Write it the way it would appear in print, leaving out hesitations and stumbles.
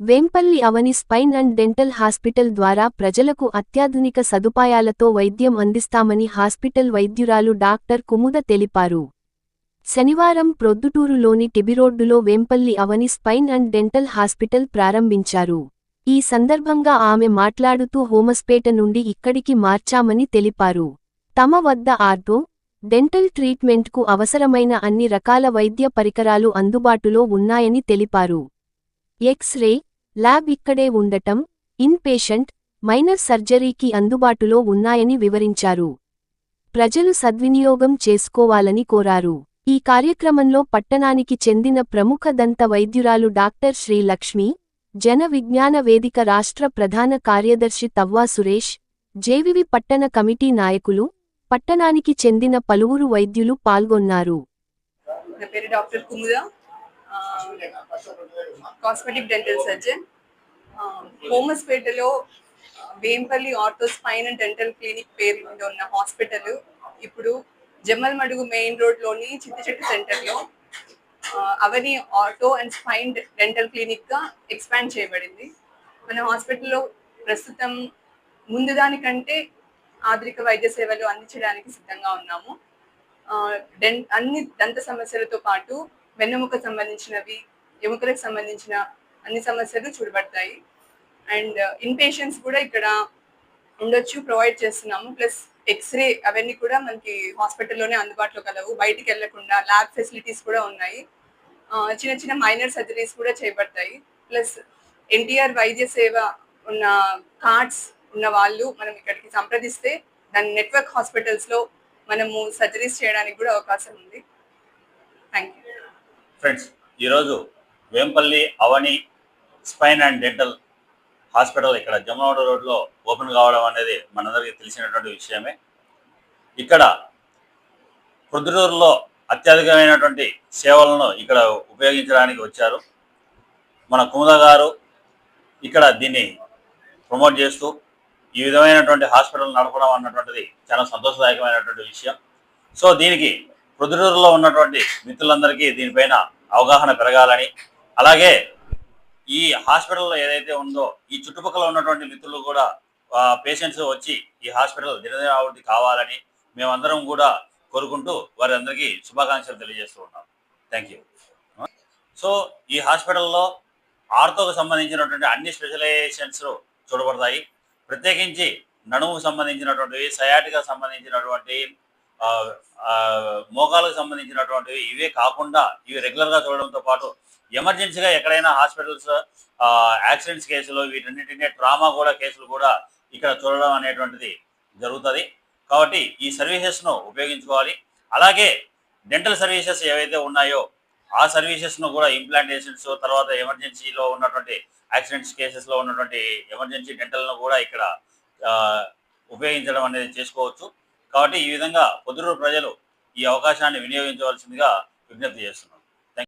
Vempalli Avani spine and dental hospital ద్వారా ప్రజలకు అత్యాధునిక సదుపాయాలతో వైద్యం అందిస్తామని హాస్పిటల్ వైద్యురాలు డాక్టర్ కుముద తెలిపారు. శనివారం ప్రొద్దుటూరులోని టిబిరోడ్డులో వేంపల్లి అవని స్పైన్ అండ్ డెంటల్ హాస్పిటల్ ప్రారంభించారు. ఈ సందర్భంగా ఆమె మాట్లాడుతూ హోమస్పేట నుండి ఇక్కడికి మార్చామని తెలిపారు. తమ వద్ద ఆర్థో, డెంటల్ ట్రీట్మెంట్కు అవసరమైన అన్ని రకాల వైద్య పరికరాలు అందుబాటులో ఉన్నాయని తెలిపారు. ఎక్స్-రే, ల్యాబ్ ఇక్కడే ఉండటం, ఇన్ పేషెంట్, మైనర్ సర్జరీకి అందుబాటులో ఉన్నాయని వివరించారు. ప్రజలు సద్వినియోగం చేసుకోవాలని కోరారు. ఈ కార్యక్రమంలో పట్టణానికి చెందిన ప్రముఖ దంత వైద్యురాలు డాక్టర్ శ్రీ లక్ష్మి, జన విజ్ఞాన వేదిక రాష్ట్ర ప్రధాన కార్యదర్శి తవ్వా సురేష్, జేవివి పట్టణ కమిటీ నాయకులు, పట్టణానికి చెందిన పలువురు వైద్యులు పాల్గొన్నారు. నా పేరు doctor Kumuda, cosmetic dental surgeon. హోమస్పేటలో Vempalli ortho spine and dental clinic పేరు మీద ఉన్న హాస్పిటల్ ఇప్పుడు జమ్మల్ మడుగు మెయిన్ రోడ్లోని చిత్తచెట్టు సెంటర్లో Avani ortho and spine dental clinic గా ఎక్స్పాండ్ చేయబడింది. మన హాస్పిటల్లో ప్రస్తుతం ముందు దానికంటే ఆధునిక వైద్య సేవలు అందించడానికి సిద్ధంగా ఉన్నాము. అన్ని దంత సమస్యలతో పాటు వెన్నెముక సంబంధించినవి, ఎముకలకు సంబంధించిన అన్ని సమస్యలు చూడబడతాయి. అండ్ ఇన్ పేషెంట్స్ కూడా ఇక్కడ ఉండొచ్చు, ప్రొవైడ్ చేస్తున్నాము. ప్లస్ ఎక్స్రే అవన్నీ కూడా మనకి హాస్పిటల్లోనే అందుబాటులో కలవు, బయటికి వెళ్లకుండా. ల్యాబ్ ఫెసిలిటీస్ కూడా ఉన్నాయి. చిన్న చిన్న మైనర్ సర్జరీస్ కూడా చేయబడతాయి. ప్లస్ ఎన్టీఆర్ వైద్య సేవ ఉన్న కార్డ్స్ ఉన్న వాళ్ళు మనం ఇక్కడికి సంప్రదిస్తే దాని నెట్వర్క్ హాస్పిటల్స్ లో మనము సర్జరీస్ చేయడానికి కూడా అవకాశం ఉంది. Thank you. ఫ్రెండ్స్, ఈరోజు వేంపల్లి అవని స్పైన్ అండ్ డెంటల్ హాస్పిటల్ ఇక్కడ జమ్మనోడు రోడ్లో ఓపెన్ కావడం అనేది మనందరికీ తెలిసినటువంటి విషయమే. ఇక్కడ ప్రొద్దుటూరులో అత్యధికమైనటువంటి సేవలను ఇక్కడ ఉపయోగించడానికి వచ్చారు. మన కుముద గారు ఇక్కడ దీన్ని ప్రమోట్ చేస్తూ ఈ విధమైనటువంటి హాస్పిటల్ నడపడం అన్నటువంటిది చాలా సంతోషదాయకమైనటువంటి విషయం. సో దీనికి ప్రొద్దుటూరులో ఉన్నటువంటి మిత్రులందరికీ దీనిపైన అవగాహన పెరగాలని, అలాగే ఈ హాస్పిటల్లో ఏదైతే ఉందో ఈ చుట్టుపక్కల ఉన్నటువంటి మిత్రులు కూడా పేషెంట్స్ వచ్చి ఈ హాస్పిటల్ దినదినాభివృద్ధి కావాలని మేమందరం కూడా కోరుకుంటూ వారి అందరికీ శుభాకాంక్షలు తెలియజేస్తూ ఉన్నాం. Thank you. సో ఈ హాస్పిటల్లో ఆర్థోకు సంబంధించినటువంటి అన్ని స్పెషలైజేషన్స్ చూడబడతాయి. ప్రత్యేకించి నడుముకు సంబంధించినటువంటివి, సయాటికా సంబంధించినటువంటి, మోకాలకు సంబంధించినటువంటివి, ఇవే కాకుండా ఇవి రెగ్యులర్గా చూడడంతో పాటు ఎమర్జెన్సీగా ఎక్కడైనా హాస్పిటల్స్ యాక్సిడెంట్స్ కేసులు, వీటన్నిటినీ ట్రామా కూడా కేసులు కూడా ఇక్కడ చూడడం అనేటువంటిది జరుగుతుంది. కాబట్టి ఈ సర్వీసెస్ను ఉపయోగించుకోవాలి. అలాగే డెంటల్ సర్వీసెస్ ఏవైతే ఉన్నాయో ఆ సర్వీసెస్ను కూడా, ఇంప్లాంటేషన్స్, తర్వాత ఎమర్జెన్సీలో ఉన్నటువంటి యాక్సిడెంట్స్ కేసెస్లో ఉన్నటువంటి ఎమర్జెన్సీ డెంటల్ను కూడా ఇక్కడ ఉపయోగించడం అనేది చేసుకోవచ్చు. కాబట్టి ఈ విధంగా పొద్దుటూరు ప్రజలు ఈ అవకాశాన్ని వినియోగించవలసిందిగా విజ్ఞప్తి చేస్తున్నారు.